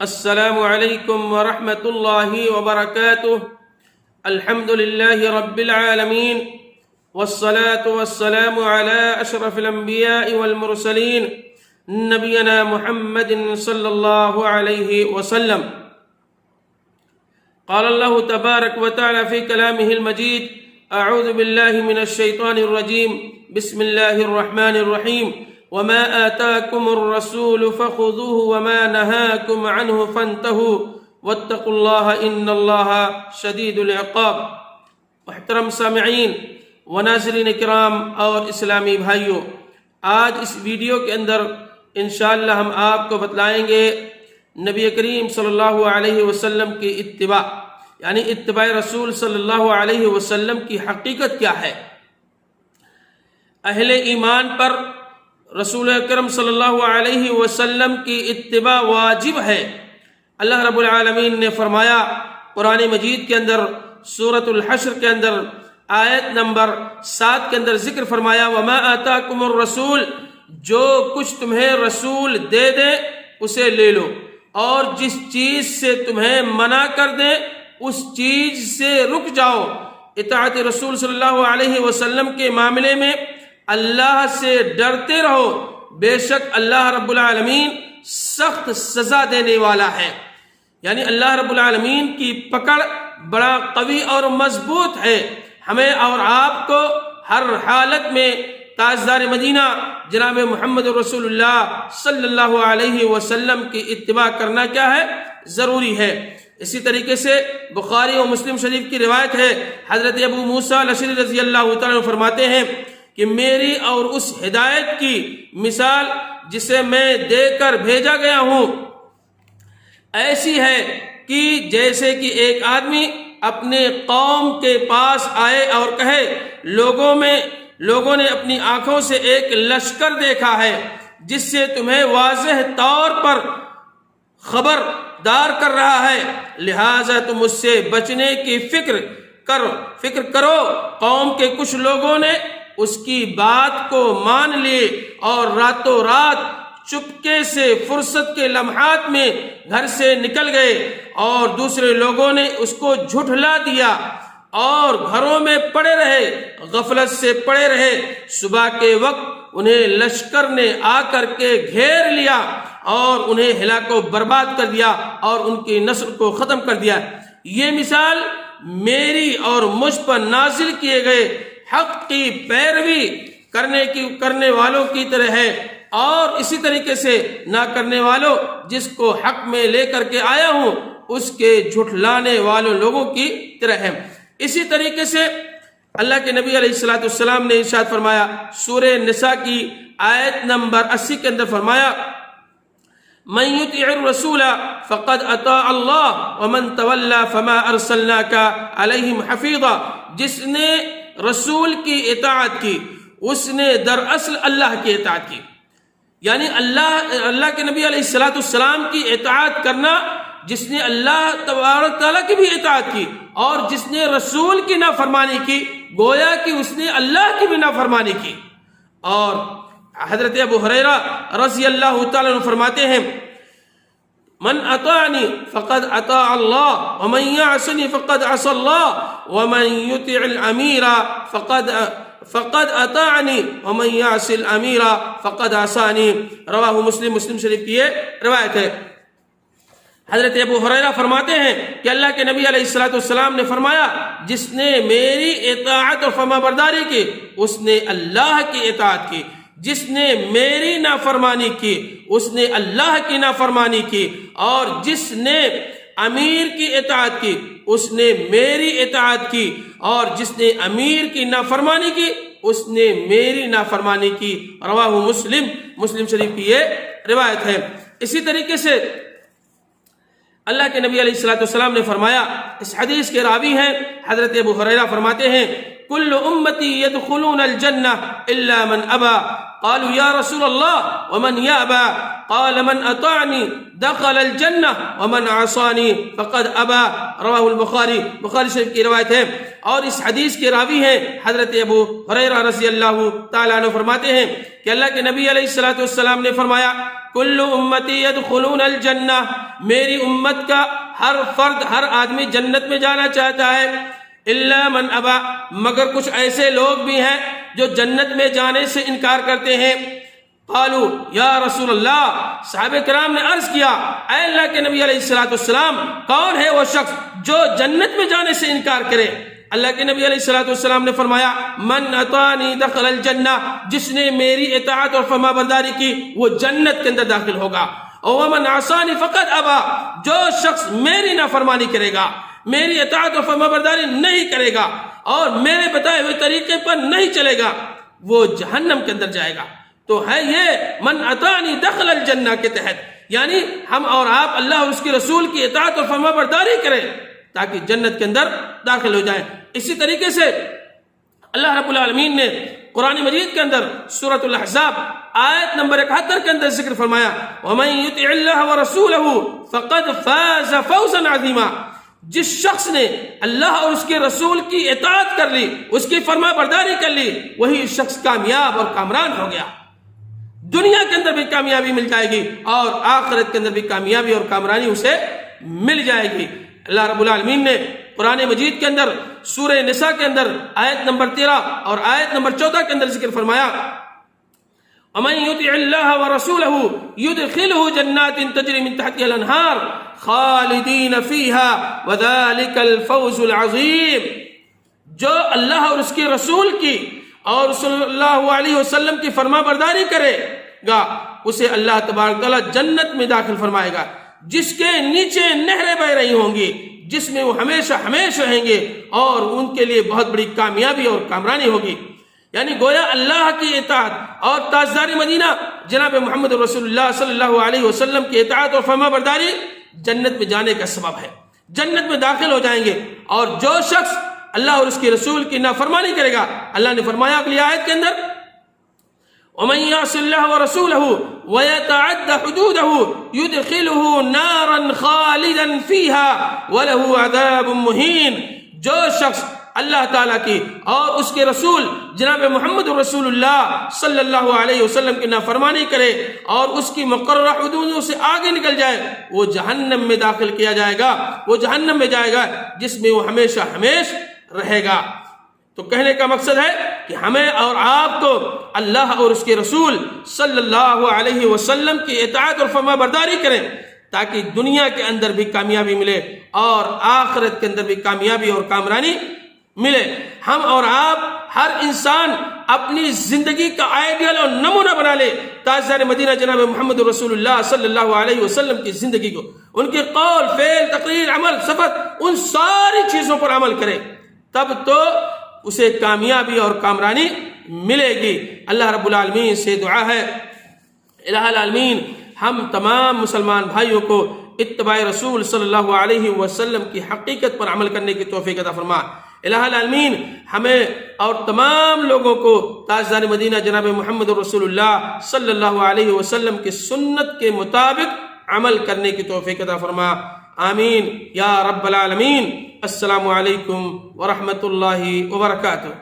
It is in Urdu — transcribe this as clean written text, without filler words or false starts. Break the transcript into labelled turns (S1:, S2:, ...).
S1: السلام علیکم ورحمۃ اللہ وبرکاتہ۔ الحمد للہ رب العالمین والصلاة والسلام علی اشرف الانبیاء والمرسلین نبینا محمد صلی اللہ علیہ وسلم۔ قال اللہ تبارک وتعالی فی کلامہ المجید: اعوذ باللہ من الشیطان الرجیم، بسم اللہ الرحمن الرحیم۔ وما آتاكم الرسول فخذوه وما نهاكم عنه فانتهوا واتقوا الله إن الله شدید العقاب۔ محترم سامعین و ناظرین کرام اور اسلامی بھائیوں، آج اس ویڈیو کے اندر انشاءاللہ ہم آپ کو بتلائیں گے نبی کریم صلی اللہ علیہ وسلم کی اتباع، یعنی اتباع رسول صلی اللہ علیہ وسلم کی حقیقت کیا ہے۔ اہل ایمان پر رسول اکرم صلی اللہ علیہ وسلم کی اتباع واجب ہے۔ اللہ رب العالمین نے فرمایا قرآن مجید کے اندر، سورۃ الحشر کے اندر آیت نمبر 7 کے اندر ذکر فرمایا: وما آتاکم الرسول، جو کچھ تمہیں رسول دے دے اسے لے لو، اور جس چیز سے تمہیں منع کر دے اس چیز سے رک جاؤ۔ اطاعت رسول صلی اللہ علیہ وسلم کے معاملے میں اللہ سے ڈرتے رہو، بے شک اللہ رب العالمین سخت سزا دینے والا ہے۔ یعنی اللہ رب العالمین کی پکڑ بڑا قوی اور مضبوط ہے۔ ہمیں اور آپ کو ہر حالت میں تاجدار مدینہ جناب محمد رسول اللہ صلی اللہ علیہ وسلم کی اتباع کرنا کیا ہے؟ ضروری ہے۔ اسی طریقے سے بخاری و مسلم شریف کی روایت ہے، حضرت ابو موسیٰ الاشعری رضی اللہ تعالیٰ عنہ فرماتے ہیں کہ میری اور اس ہدایت کی مثال جسے میں دے کر بھیجا گیا ہوں ایسی ہے کہ جیسے کہ ایک آدمی اپنے قوم کے پاس آئے اور کہے: لوگوں نے اپنی آنکھوں سے ایک لشکر دیکھا ہے جس سے تمہیں واضح طور پر خبردار کر رہا ہے، لہٰذا تم اس سے بچنے کی فکر کرو۔ قوم کے کچھ لوگوں نے اس کی بات کو مان لیے اور راتوں رات چپکے سے فرصت کے لمحات میں گھر سے نکل گئے، اور دوسرے لوگوں نے اس کو جھٹلا دیا اور گھروں میں پڑے رہے، غفلت سے پڑے رہے۔ صبح کے وقت انہیں لشکر نے آ کر کے گھیر لیا اور انہیں ہلاک و برباد کر دیا اور ان کی نسل کو ختم کر دیا۔ یہ مثال میری اور مجھ پر نازل کیے گئے حق کی پیروی کرنے والوں کی طرح ہے، اور اسی طریقے سے نہ کرنے والوں جس کو حق میں لے کر کے آیا ہوں اس کے جھٹلانے والوں لوگوں کی طرح ہے۔ اسی طریقے سے اللہ کے نبی علیہ السلام نے ارشاد فرمایا، سورہ نساء کی آیت نمبر 80 کے اندر فرمایا: من یطع الرسول فقد اطاع اللہ ومن تولی فما ارسلناک علیہم حفیظا۔ جس نے رسول کی اطاعت کی اس نے دراصل اللہ کی اطاعت کی، یعنی اللہ کے نبی علیہ السلام کی اطاعت کرنا، جس نے اللہ تبارک تعالیٰ کی بھی اطاعت کی اور جس نے رسول کی نافرمانی کی، گویا کہ اس نے اللہ کی بھی نافرمانی کی۔ اور حضرت ابو ہریرہ رضی اللہ تعالیٰ عنہ فرماتے ہیں: من اطاعنی فقد اطاع اللہ ومن یعصنی فقد عصى اللہ ومن یطع الامیر فقد اطاعنی ومن یعص الامیر فقد عصانی۔ رواہ مسلم شریف کی یہ روایت ہے۔ حضرت ابو ہریرہ فرماتے ہیں کہ اللہ کے نبی علیہ السلام نے فرمایا: جس نے میری اطاعت اور فرما برداری کی اس نے اللہ کی اطاعت کی، جس نے میری نافرمانی کی اس نے اللہ کی نافرمانی کی، اور جس نے امیر کی اطاعت کی اس نے میری اطاعت کی، اور جس نے امیر کی نافرمانی کی اس نے میری نافرمانی کی۔ رواہ مسلم شریف کی یہ روایت ہے۔ اسی طریقے سے اللہ کے نبی علیہ السلام نے فرمایا، اس حدیث کے راوی ہیں حضرت ابو ہریرہ فرماتے ہیں: کل امتی يدخلون الجنہ الا من ابا۔ قالوا یا رسول اللہ ومن یابا؟ قال من اطاعنی دخل الجنہ ومن عصانی فقد ابا۔ رواہ البخاری، بخاری شریف کی روایت ہے۔ اور اس حدیث کے راوی ہیں حضرت ابو ہریرہ رضی اللہ تعالیٰ عنہ فرماتے ہیں کہ اللہ کے نبی علیہ السلام نے فرمایا: کل امتی يدخلون الجنہ، میری امت کا ہر فرد، ہر آدمی جنت میں جانا چاہتا ہے، الا من ابا، مگر کچھ ایسے لوگ بھی ہیں جو جنت میں جانے سے انکار کرتے ہیں۔ قالوا یا رسول اللہ، صحابہ کرام نے عرض کیا اے اللہ کے نبی علیہ السلام، کون ہے وہ شخص جو جنت میں جانے سے انکار کرے؟ اللہ کے نبی علیہ السلام نے فرمایا من اطاعنی دخل الجنہ، جس نے میری اطاعت اور فرما برداری کی وہ جنت کے اندر داخل ہوگا۔ ومن عصانی فقد ابا، جو شخص میری نافرمانی کرے گا، میری اطاعت اور فرما برداری نہیں کرے گا اور میرے بتائے ہوئے طریقے پر نہیں چلے گا، وہ جہنم کے اندر جائے گا۔ تو ہے یہ من اطاعنی دخل الجنہ کے تحت، یعنی ہم اور آپ اللہ اور اس کے رسول کی اطاعت اور فرما برداری کریں تاکہ جنت کے اندر داخل ہو جائیں۔ اسی طریقے سے اللہ رب العالمین نے قرآن مجید کے اندر سورۃ الاحزاب آیت نمبر 71 کے اندر ذکر فرمایا وَمَن يُطِعِ اللَّهَ وَرَسُولَهُ فَقَدْ فَازَ فَوْزًا عَظِيمًا، جس شخص نے اللہ اور اس کے رسول کی اطاعت کر لی، اس کی فرما برداری کر لی، وہی شخص کامیاب اور کامران ہو گیا۔ دنیا کے اندر بھی کامیابی مل جائے گی اور آخرت کے اندر بھی کامیابی اور کامرانی اسے مل جائے گی۔ اللہ رب العالمین نے قرآن مجید کے اندر سورہ نساء کے اندر آیت نمبر 13 اور آیت نمبر 14 کے اندر ذکر فرمایا وَمَن يُطِعِ اللَّهَ وَرَسُولَهُ يُدْخِلْهُ جَنَّاتٍ تَجْرِي مِن تَحْتِهَا الْأَنْهَارُ خَالِدِينَ فِيهَا وَذَلِكَ الْفَوْزُ الْعَظِيمُ، جو اللہ اور اس کے رسول کی اور صلی اللہ علیہ وسلم کی فرما برداری کرے گا اسے اللہ تبارک تعالیٰ جنت میں داخل فرمائے گا، جس کے نیچے نہریں بہ رہی ہوں گی، جس میں وہ ہمیشہ ہمیشہ رہیں گے اور ان کے لیے بہت بڑی کامیابی اور کامرانی ہوگی۔ یعنی گویا اللہ کی اطاعت اور تاجدار مدینہ جناب محمد رسول اللہ صلی اللہ علیہ وسلم کی اطاعت اور فرما برداری جنت میں جانے کا سبب ہے، جنت میں داخل ہو جائیں گے۔ اور جو شخص اللہ اور اس کے رسول کی نافرمانی کرے گا، اللہ نے فرمایا اگلی آیت کے اندر وَمَن يَعْصِ اللَّهَ وَرَسُولَهُ وَيَتَعَدَّ حُدُودَهُ يُدْخِلْهُ نَارًا خَالِدًا فِيهَا وَلَهُ عَذَابٌ مُهِينٌ، جو شخص اللہ تعالیٰ کی اور اس کے رسول جناب محمد رسول اللہ صلی اللہ علیہ وسلم کی نافرمانی کرے اور اس کی مقررہ حدودوں سے آگے نکل جائے، وہ جہنم میں داخل کیا جائے گا، وہ جہنم میں جائے گا جس میں وہ ہمیشہ ہمیشہ رہے گا۔ تو کہنے کا مقصد ہے کہ ہمیں اور آپ کو اللہ اور اس کے رسول صلی اللہ علیہ وسلم کی اطاعت اور فرما برداری کریں تاکہ دنیا کے اندر بھی کامیابی ملے اور آخرت کے اندر بھی کامیابی اور کامرانی ملے۔ ہم اور آپ ہر انسان اپنی زندگی کا آئیڈیل اور نمونہ بنا لے تاجدار مدینہ جناب محمد رسول اللہ صلی اللہ علیہ وسلم کی زندگی کو، ان کے قول، فعل، تقریر، عمل، صفت، ان ساری چیزوں پر عمل کرے، تب تو اسے کامیابی اور کامرانی ملے گی۔ اللہ رب العالمین سے دعا ہے الہ العالمین ہم تمام مسلمان بھائیوں کو اتباع رسول صلی اللہ علیہ وسلم کی حقیقت پر عمل کرنے کی توفیق عطا فرما۔ الہ العالمین ہمیں اور تمام لوگوں کو تاجدار مدینہ جناب محمد رسول اللہ صلی اللہ علیہ وسلم کی سنت کے مطابق عمل کرنے کی توفیق عطا فرما، آمین یا رب العالمین۔ السلام علیکم ورحمۃ اللہ وبرکاتہ۔